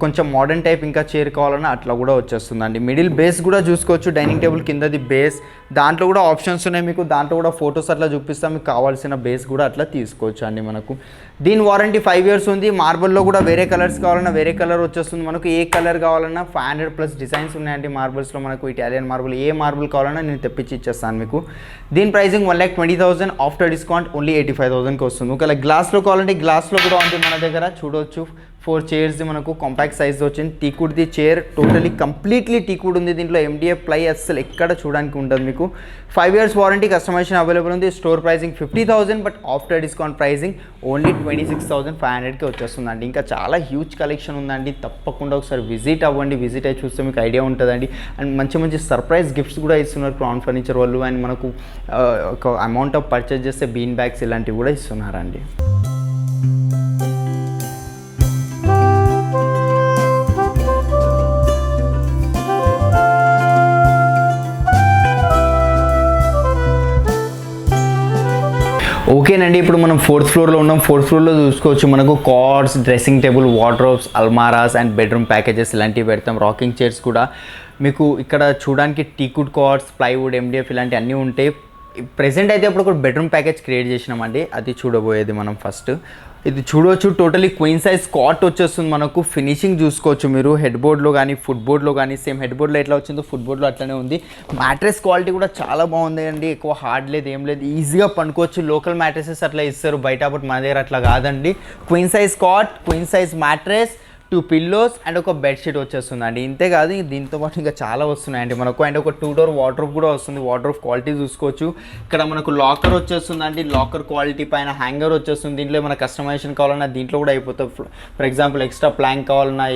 S1: కొంచెం మోడర్న్ టైప్ ఇంకా చైర్ కావాలన్నా అట్లా కూడా వచ్చేస్తుందండి. మిడిల్ బేస్ కూడా చూసుకోవచ్చు, డైనింగ్ టేబుల్ కిందది బేస్, దాంట్లో కూడా ఆప్షన్స్ ఉన్నాయి మీకు. దాంట్లో కూడా ఫొటోస్ అట్లా చూపిస్తాం, మీకు కావాల్సిన బేస్ కూడా అట్లా తీసుకోవచ్చు అండి మనకు. దీని వారంటీ 5 years ఉంది. మార్బుల్లో కూడా వేరే కలర్స్ కావాలన్నా వేరే కలర్ వచ్చేస్తుంది మనకు. ఏ కలర్ కావాలన్నా 500+ డిజైన్స్ ఉన్నాయండి మార్బుల్స్లో మనకు. ఇటాలియన్ మార్బుల్ ఏ మార్బుల్ కావాలన్నా నేను తెప్పించి ఇచ్చేస్తాను మీకు. దీని ప్రైసింగ్ 1,20,000, ఆఫ్టర్ డిస్కౌంట్ ఓన్లీ 85,000కి వస్తుంది. ఒకవేళ గ్లాస్లో కావాలంటే గ్లాస్లో కూడా ఉంది మన దగ్గర. చూడవచ్చు 4 chairs మనకు కాంపాక్ట్ సైజ్ వచ్చింది. టీకుడ్ది చైర్, టోటలీ కంప్లీట్లీ టీకుడ్ ఉంది. దీంట్లో MDF ప్లై అస్సలు ఎక్కడ చూడడానికి ఉంటుంది మీకు. 5 years వారంటీ, కస్టమైజేషన్ అవైలబుల్ ఉంది. Store pricing 50,000, but after discount pricing only 26,500కి వచ్చేస్తుందండి. ఇంకా చాలా హ్యూజ్ కలెక్షన్ ఉందండి, తప్పకుండా ఒకసారి విజిట్ అవ్వండి. విజిట్ అయ్యి చూస్తే మీకు ఐడియా ఉంటుందండి. అండ్ మంచి మంచి సర్ప్రైజ్ గిఫ్ట్స్ కూడా ఇస్తున్నారు క్రౌన్ ఫర్నిచర్ వాళ్ళు. అండ్ మనకు ఒక అమౌంట్ ఆఫ్ పర్చేజ్ చేస్తే బీన్ బ్యాగ్స్ ఇలాంటివి కూడా ఇస్తున్నారండి. ఓకేనండి, ఇప్పుడు మనం 4th ఫ్లోర్లో ఉన్నాం. 4th ఫ్లోర్లో చూసుకోవచ్చు మనకు కార్డ్స్, డ్రెస్సింగ్ టేబుల్, వార్డ్రోబ్స్, అల్మారాస్ అండ్ బెడ్రూమ్ ప్యాకేజెస్ ఇలాంటివి పెడతాం. రాకింగ్ చైర్స్ కూడా మీకు ఇక్కడ చూడడానికి టీకుడ్ కార్డ్స్, ప్లైవుడ్, MDF ఇలాంటి అన్నీ ఉంటాయి. ప్రెజెంట్ అయితే ఇప్పుడు ఒక బెడ్రూమ్ ప్యాకేజ్ క్రియేట్ చేసినామండి, అది చూడబోయేది మనం ఫస్ట్. ఇది చూడవచ్చు, టోటలీ క్వీన్ సైజ్ కాట్ వచ్చేస్తుంది మనకు. ఫినిషింగ్ చూసుకోవచ్చు మీరు, హెడ్ బోర్డ్లో కానీ ఫుట్ బోర్డ్లో కానీ సేమ్ హెడ్ బోర్డ్లో ఎట్లా వచ్చిందో ఫుట్ బోర్డ్లో అట్లనే ఉంది. మ్యాట్రెస్ క్వాలిటీ కూడా చాలా బాగుంది అండి, ఎక్కువ హార్డ్ లేదు ఏం లేదు, ఈజీగా పనుకోవచ్చు. లోకల్ మ్యాట్రెసెస్ అట్లా ఇస్తారు బయట, అప్పుడు మన దగ్గర అట్లా కాదండి. Queen size cot, queen size mattress, 2 pillows and ఒక బెడ్షీట్ వచ్చేస్తుందండి. ఇంతే కాదు, దీంతో పాటు ఇంకా చాలా వస్తున్నాయండి మనకు. అండ్ ఒక 2 డోర్ వార్డ్రోబ్ కూడా వస్తుంది. వార్డ్రోబ్ క్వాలిటీ చూసుకోవచ్చు. ఇక్కడ మనకు లాకర్ వచ్చేస్తుందండి, లాకర్ క్వాలిటీ పైన హ్యాంగర్ వచ్చేస్తుంది. దీంట్లో ఏమైనా కస్టమైజేషన్ కావాలన్నా దీంట్లో కూడా అయిపోతుంది. ఫర్ ఎగ్జాంపుల్ ఎక్స్ట్రా ప్లాంక్ కావాలన్నా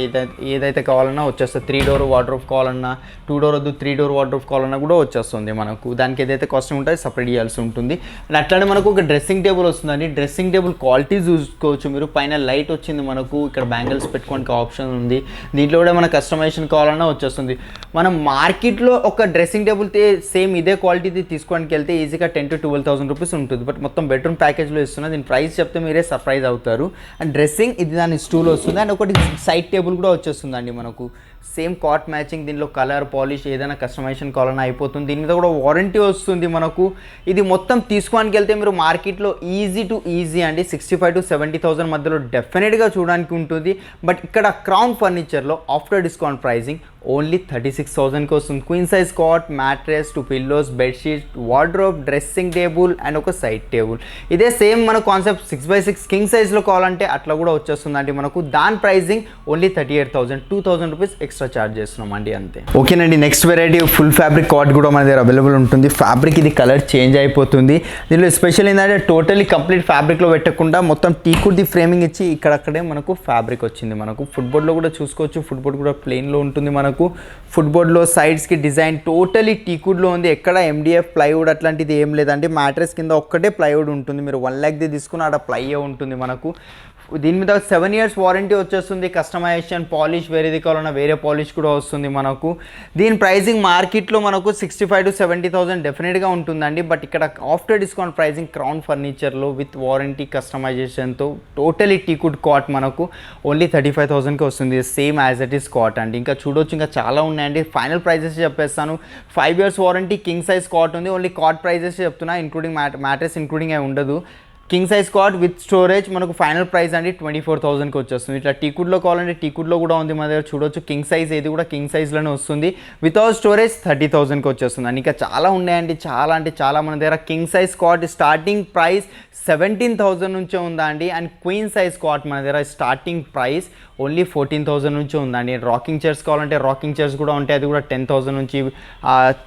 S1: ఏదైతే కావాలన్నా వచ్చేస్తుంది. 3 డోర్ వార్డ్రోబ్ కావాలన్నా, 2 డోర్ వద్దు 3 డోర్ వార్డ్రోబ్ కావాలన్నా కూడా వచ్చేస్తుంది మనకు. దానికి ఏదైతే కాస్ట్ ఉంటుందో సపరేట్ చేయాల్సి ఉంటుంది. అండ్ అట్లానే మనకు ఒక డ్రెస్సింగ్ టేబుల్ వస్తుందండి. డ్రెస్సింగ్ టేబుల్ క్వాలిటీ చూసుకోవచ్చు మీరు. పైన లైట్ వచ్చింది మనకు, ఇక్కడ బ్యాంగిల్స్ పెట్టుకోవడానికి ఆప్షన్ ఉంది. దీంట్లో కూడా మన కస్టమైజేషన్ కావాలన్నా వచ్చేస్తుంది. మనం మార్కెట్లో ఒక డ్రెస్సింగ్ టేబుల్ సేమ్ ఇదే క్వాలిటీ తీసుకోవడానికి వెళ్తే ఈజీగా 10,000 to 12,000 రూపీస్ ఉంటుంది. బట్ మొత్తం బెడ్రూమ్ ప్యాకేజ్లో ఇస్తున్నా. దీని ప్రైస్ చెప్తే మీరే సర్ప్రైజ్ అవుతారు. అండ్ డ్రెస్సింగ్ ఇది దాని స్టూల్ వస్తుంది. అండ్ ఒకటి సైడ్ టేబుల్ కూడా వచ్చేస్తుందండి మనకు. సేమ్ కాట్ మ్యాచింగ్, దీనిలో కలర్ పాలిష్ ఏదైనా కస్టమైజేషన్ కావాలన్నా అయిపోతుంది. దీని మీద కూడా వారంటీ వస్తుంది మనకు. ఇది మొత్తం తీసుకోవడానికి వెళ్తే మీరు మార్కెట్లో ఈజీ అండి 65,000 to 70,000 మధ్యలో డెఫినెట్గా చూడడానికి ఉంటుంది. బట్ ఇక్కడ క్రౌన్ ఫర్నిచర్లో ఆఫ్టర్ డిస్కౌంట్ ప్రైజింగ్ ఓన్లీ 36,000కి వస్తుంది. Queen size cot, mattress, 2 pillows, bedsheet, wardrobe, dressing table and ఒక సైడ్ టేబుల్. ఇదే సేమ్ మన కాన్సెప్ట్ 6x6 కింగ్ సైజ్లో కావాలంటే అట్లా కూడా వచ్చేస్తుందండి మనకు. దాని ప్రైజింగ్ ఓన్లీ 38,000, 2,000 రూపీస్ ఎక్స్ట్రా ఛార్జ్ చేస్తున్నాం అండి, అంతే. ఓకేనండి, next variety full fabric cot కూడా మన దగ్గర అవైలబుల్ ఉంటుంది. ఫ్యాబ్రిక్ ఇది కలర్ చేంజ్ అయిపోతుంది. దీనిలో స్పెషల్ ఏంటంటే టోటలీ కంప్లీట్ ఫ్యాబ్రిక్లో పెట్టకుండా మొత్తం టీకుడ్ది ఫ్రేమింగ్ ఇచ్చి ఇక్కడక్కడే మనకు ఫ్యాబ్రిక్ వచ్చింది మనకు. ఫుట్బోర్డ్లో కూడా చూసుకోవచ్చు, ఫుట్బోర్డ్ కూడా ప్లెయిన్లో ఉంటుంది మనకు. ఫుట్బోర్డ్లో సైడ్స్కి డిజైన్ టోటలీ టీకుడ్లో ఉంది. ఎక్కడ MDF ప్లైవుడ్ అట్లాంటిది ఏం లేదండి. మ్యాట్రెస్ కింద ఒక్కటే ప్లైవుడ్ ఉంటుంది. మీరు 1 lakh తీసుకుని ఆడ ప్లైయే ఉంటుంది మనకు. దీని మీద 7 years వారంటీ వచ్చేస్తుంది. కస్టమైజేషన్ పాలిష్ వేరేది కావాలన్నా వేరే పాలిష్ కూడా వస్తుంది మనకు. దీని ప్రైజింగ్ మార్కెట్లో మనకు 65,000 to 70,000 డెఫినెట్గా ఉంటుందండి. బట్ ఇక్కడ ఆఫ్టర్ డిస్కౌంట్ ప్రైజింగ్ క్రౌన్ ఫర్నిచర్లో విత్ వారంటీ కస్టమైజేషన్తో టోటలీ టీకుడ్ కాట్ మనకు ఓన్లీ 35,000కి వస్తుంది. Same as it is cot అండి. ఇంకా చూడొచ్చు, ఇంకా చాలా ఉన్నాయండి. ఫైనల్ ప్రైజెస్ చెప్పేస్తాను. 5 years warranty, king size cot ఉంది. ఓన్లీ కాట్ ప్రైజెస్ చెప్తున్నా, ఇంక్లూడింగ్ మ్యాట్రెస్ ఇంక్లూడింగ్ అవి ఉండదు. King size cot with storage మనకు ఫైనల్ ప్రైస్ అండి 24,000కి వచ్చేస్తుంది. ఇట్లా టీకుడ్లో కావాలంటే టీకుడ్లో కూడా ఉంది మన దగ్గర చూడొచ్చు. కింగ్ సైజ్ ఏది కూడా కింగ్ సైజ్లోనే వస్తుంది. వితౌట్ స్టోరేజ్ 30,000కి వచ్చేస్తుంది. అండ్ ఇంకా చాలా ఉన్నాయండి, చాలా అంటే చాలా మన దగ్గర. King size cot starting price 17,000 నుంచే ఉందా అండి. అండ్ క్వీన్ సైజ్ కాట్ మన దగ్గర స్టార్టింగ్ ప్రైస్ ఓన్లీ 14,000 నుంచి ఉందండి. రాకింగ్ చైర్స్ కావాలంటే రాకింగ్ చైర్స్ కూడా ఉంటాయి, అది కూడా 10,000 నుంచి.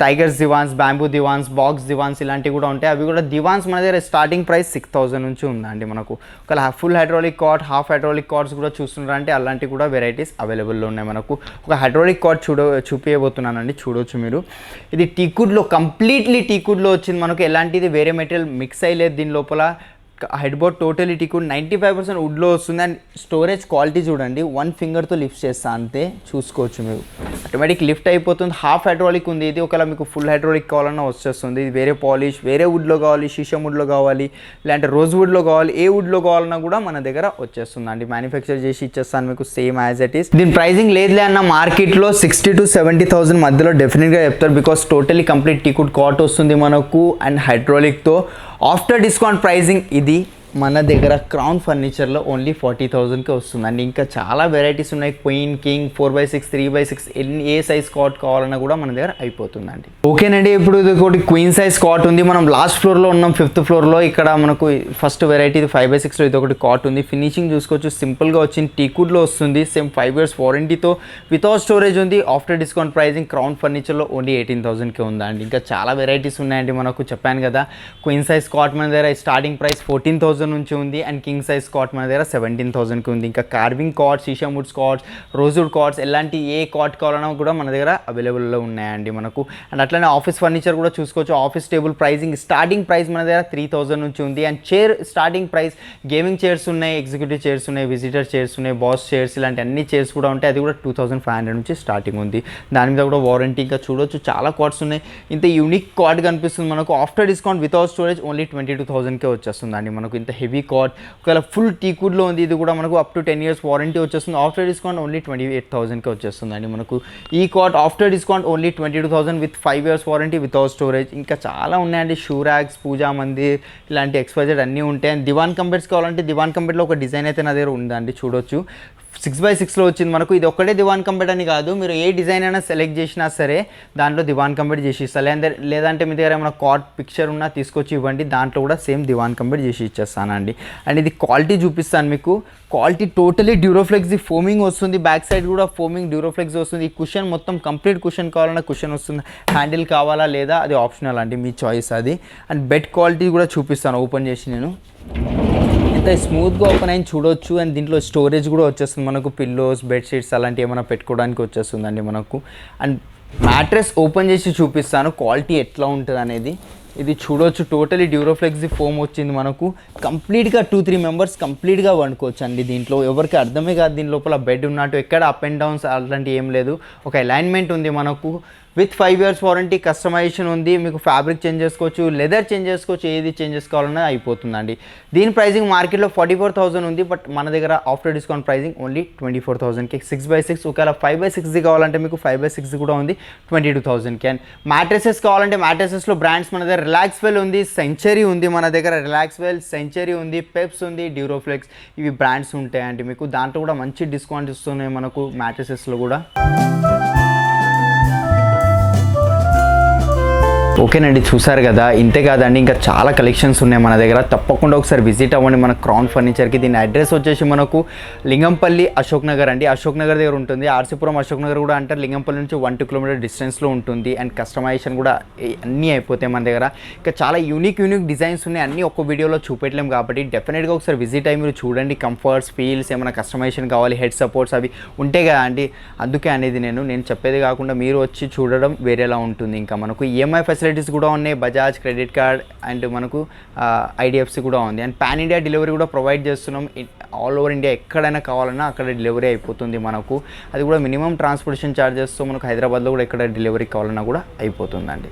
S1: టైగర్స్ దివాన్స్, బ్యాంబూ దివాన్స్, బాక్స్ దివాన్స్ ఇలాంటివి కూడా ఉంటాయి. అవి కూడా దివాన్స్ మన దగ్గర స్టార్టింగ్ ప్రైస్ 6,000 నుంచి ఉందండి మనకు. ఒక full hydraulic cot, half hydraulic cots కూడా చూస్తున్నారంటే అలాంటివి కూడా వెరైటీస్ అవైలబుల్లో ఉన్నాయి మనకు. ఒక హైడ్రాలిక్ కాట్ చూపించబోతున్నానండి, చూడవచ్చు మీరు. ఇది టీకుడ్లో కంప్లీట్లీ టీకుడ్లో వచ్చింది మనకు. ఎలాంటిది వేరే మెటీరియల్ మిక్స్ అయ్యలేదు దీని లోపల. హెడ్ బోర్డ్ టోటలీ టీకుడ్, 95% వుడ్లో వస్తుంది. అండ్ స్టోరేజ్ క్వాలిటీ చూడండి, 1 ఫింగర్తో లిఫ్ట్ చేస్తా అంతే, చూసుకోవచ్చు మీరు. ఆటోమేటిక్ లిఫ్ట్ అయిపోతుంది. హాఫ్ హైడ్రాలిక్ ఉంది ఇది. ఒకవేళ మీకు ఫుల్ హైడ్రాలిక్ కావాలన్నా వచ్చేస్తుంది. ఇది వేరే పాలిష్, వేరే వుడ్లో కావాలి, షీషం వుడ్లో కావాలి, లేదంటే రోజ్ వుడ్లో కావాలి, ఏ వుడ్లో కావాలన్నా కూడా మన దగ్గర వచ్చేస్తుంది అండి. మ్యానుఫ్యాక్చర్ చేసి ఇచ్చేస్తాను మీకు సేమ్ యాజ్ ఇట్ ఈస్. దీని ప్రైజింగ్ లేదులే అన్న మార్కెట్లో 60,000 to 70,000 మధ్యలో డెఫినెట్గా చెప్తారు. Because totally complete teakwood cot వస్తుంది మనకు అండ్ హైడ్రాలిక్తో. ఆఫ్టర్ డిస్కౌంట్ ప్రైజింగ్ ఇది మన దగ్గర క్రౌన్ ఫర్నిచర్లో ఓన్లీ 40,000కి వస్తుందండి. ఇంకా చాలా వెరైటీస్ ఉన్నాయి. క్వీన్, కింగ్, 4x6, 3x6 ఏ సైజ్ కాట్ కావాలన్నా కూడా మన దగ్గర అయిపోతుందండి. ఓకేనండి, ఇప్పుడు ఇది ఒకటి క్వీన్ సైజ్ కాట్ ఉంది. మనం లాస్ట్ ఫ్లోర్లో ఉన్నాం, 5th ఫ్లోర్లో. ఇక్కడ మనకు ఫస్ట్ వెరైటీ 5x6లో ఇది ఒకటి కాట్ ఉంది. ఫినిషింగ్ చూసుకోవచ్చు, సింపుల్గా వచ్చింది. టీకుడ్లో వస్తుంది. సేమ్ 5 years వారంటీతో వితౌట్ స్టోరేజ్ ఉంది. ఆఫ్టర్ డిస్కౌంట్ ప్రైజింగ్ క్రౌన్ ఫర్నిచర్లో ఓన్లీ 18,000కి ఉందండి. ఇంకా చాలా వెరైటీస్ ఉన్నాయండి మనకు. చెప్పాను కదా, క్వీన్ సైజ్ కాట్ మన దగ్గర స్టార్టింగ్ ప్రైస్ 14,000 16,000 నుంచి ఉంది. అండ్ కింగ్ సైజ్ కాట్ మన దగ్గర 17,000కి ఉంది. ఇంకా కార్వింగ్ కార్డ్స్, షీషాముడ్స్ కార్డ్స్, రోజ్వుడ్ కార్డ్స్, ఎలాంటి ఏ కార్డ్ కావాలన్నా కూడా మన దగ్గర అవైలబుల్లో ఉన్నాయండి మనకు. అండ్ అట్లనే ఆఫీస్ ఫర్నిచర్ కూడా చూసుకోవచ్చు. Office table pricing starting price మన దగ్గర 3,000 నుంచి ఉంది. And chair starting price, gaming chairs ఉన్నాయి, ఎగ్జిక్యూటివ్ చైర్స్ ఉన్నాయి, విజిటర్ చైర్స్ ఉన్నాయి, బాస్ చైర్స్, ఇలాంటి అన్ని చైర్స్ కూడా ఉంటాయి. అది కూడా 2,500 నుంచి స్టార్టింగ్ ఉంది. దాని మీద కూడా వారంటీ. ఇంకా చూడొచ్చు చాలా కార్డ్స్ ఉన్నాయి. ఇంత యూనిక్ కార్డ్ కనిపిస్తుంది మనకు. After discount without storage only 22,000కే వచ్చేస్తుందండి మనకు. ఇంత హెవీ కార్డ్, ఒకవేళ ఫుల్ టీకుడ్లో ఉంది. ఇది కూడా మనకు అప్ టు 10 years వారంటీ వచ్చేస్తుంది. ఆఫ్టర్ డిస్కౌంట్ ఓన్లీ 28,000కే వచ్చేస్తుందండి మనకు. ఈ cot after discount only 22,000 with 5 years warranty without storage. ఇంకా చాలా ఉన్నాయండి. షూ ర్యాక్స్, పూజా మందిర్, ఇలాంటి ఎక్స్పైజెడ్ అన్నీ ఉంటాయి. అండ్ దివాన్ కంబెడ్స్ కావాలంటే దివాన్ కంబెడ్లో ఒక డిజైన్ అయితే నా దగ్గర ఉందండి, చూడొచ్చు. 6x6లో వచ్చింది మనకు. ఇది ఒక్కటే దివాన్ కంబెడ్ అని కాదు, మీరు ఏ డిజైన్ అయినా సెలెక్ట్ చేసినా సరే దాంట్లో దివాన్ కంబెడ్ చేసి ఇస్తాను. లేదంటే మీ దగ్గర ఏమైనా కార్డ్ పిక్చర్ ఉన్నా తీసుకొచ్చి ఇవ్వండి, దాంట్లో కూడా సేమ్ దివాన్ కంబెడ్ చేసి ఇచ్చేస్తానండి. అండ్ ఇది క్వాలిటీ చూపిస్తాను మీకు. క్వాలిటీ టోటలీ డ్యూరోఫ్లెక్స్ ఫోమింగ్ వస్తుంది. బ్యాక్ సైడ్ కూడా ఫోమింగ్ డ్యూరోఫ్లెక్స్ వస్తుంది. ఈ కుషన్ మొత్తం కంప్లీట్ కుషన్ కావాలన్నా కుషన్ వస్తుంది. హ్యాండిల్ కావాలా లేదా అది ఆప్షనల్ అండి, మీ చాయిస్ అది. అండ్ బెడ్ క్వాలిటీ కూడా చూపిస్తాను ఓపెన్ చేసి నేను. ఎంత స్మూత్గా ఓపెన్ అయింది చూడొచ్చు. అండ్ దీంట్లో స్టోరేజ్ కూడా వచ్చేస్తుంది మనకు. పిల్లోస్, బెడ్షీట్స్ అలాంటివి ఏమైనా పెట్టుకోవడానికి వచ్చేస్తుందండి మనకు. అండ్ మ్యాట్రెస్ ఓపెన్ చేసి చూపిస్తాను క్వాలిటీ ఎట్లా ఉంటుంది అనేది. ఇది చూడొచ్చు, టోటలీ డ్యూరోఫ్లెక్స్ ఫోమ్ వచ్చింది మనకు. కంప్లీట్గా 2-3 మెంబర్స్ కంప్లీట్గా వండుకోవచ్చు అండి దీంట్లో. ఎవరికి అర్థమే కాదు దీని లోపల బెడ్ ఉన్నట్టు. ఎక్కడ అప్ అండ్ డౌన్స్ అలాంటివి ఏం లేదు. ఒక అలైన్మెంట్ ఉంది మనకు. విత్ 5 years వారంటీ, కస్టమైజేషన్ ఉంది. మీకు ఫ్యాబ్రిక్ చేంజ్ చేసుకోవచ్చు, లెదర్ చేంజ్ చేసుకోవచ్చు, ఏది చేంజ్ చేసుకోవాలన్నా అయిపోతుందండి. దీని ప్రైజింగ్ మార్కెట్లో 44,000 ఉంది. బట్ మన దగ్గర ఆఫ్టర్ డిస్కౌంట్ ప్రైజింగ్ ఓన్లీ 24,000కి. 6x6. ఒకవేళ 5x6 కావాలంటే మీకు 5x6 కూడా ఉంది 22,000కి. అండ్ మ్యాట్రెసెస్ కావాలంటే మ్యాట్రెసెస్లో బ్రాండ్స్ మన దగ్గర రిలాక్స్వెల్ ఉంది, సెంచరీ ఉంది మన దగ్గర. రిలాక్స్వెల్, సెంచరీ ఉంది, పెప్స్ ఉంది, డ్యూరోఫ్లెక్స్, ఇవి బ్రాండ్స్ ఉంటాయండి మీకు. దాంట్లో కూడా మంచి డిస్కౌంట్ ఇస్తున్నాయి మనకు మ్యాట్రెసెస్లో కూడా. ఓకేనండి, చూసారు కదా. ఇంతే కాదండి, ఇంకా చాలా కలెక్షన్స్ ఉన్నాయి మన దగ్గర. తప్పకుండా ఒకసారి విజిట్ అవ్వండి మన క్రౌన్ ఫర్నిచర్కి. దీని అడ్రస్ వచ్చేసి మనకు లింగంపల్లి అశోక్ నగర్ అండి. అశోక్ నగర్ దగ్గర ఉంటుంది. ఆర్సీపురం అశోక్ నగర్ కూడా అంటారు. లింగంపల్లి నుంచి 1-2 kilometers డిస్టెన్స్లో ఉంటుంది. అండ్ కస్టమైజేషన్ కూడా అన్నీ అయిపోతాయి మన దగ్గర. ఇంకా చాలా యూనిక్ డిజైన్స్ ఉన్నాయి. అన్నీ ఒక్క వీడియోలో చూపెట్టలేం కాబట్టి డెఫినెట్గా ఒకసారి విజిట్ అయ్యి మీరు చూడండి. కంఫర్ట్స్, ఫీల్స్, ఏమైనా కస్టమైజేషన్ కావాలి, హెడ్ సపోర్ట్స్ అవి ఉంటాయి కదా అండి. అందుకే అనేది నేను చెప్పేది కాకుండా మీరు వచ్చి చూడడం వేరేలా ఉంటుంది. ఇంకా మనకు ఈఎంఐ ఫెసిలిటీస్ కూడా ఉన్నాయి. బజాజ్ క్రెడిట్ కార్డ్ అండ్ మనకు ఐడిఎఫ్సి కూడా ఉంది. అండ్ పాన్ ఇండియా డెలివరీ కూడా ప్రొవైడ్ చేస్తున్నాం. ఆల్ ఓవర్ ఇండియా ఎక్కడైనా కావాలన్నా అక్కడ డెలివరీ అయిపోతుంది మనకు. అది కూడా మినిమం ట్రాన్స్పోర్టేషన్ ఛార్జెస్తో మనకు హైదరాబాద్లో కూడా ఎక్కడ డెలివరీ కావాలన్నా కూడా అయిపోతుందండి.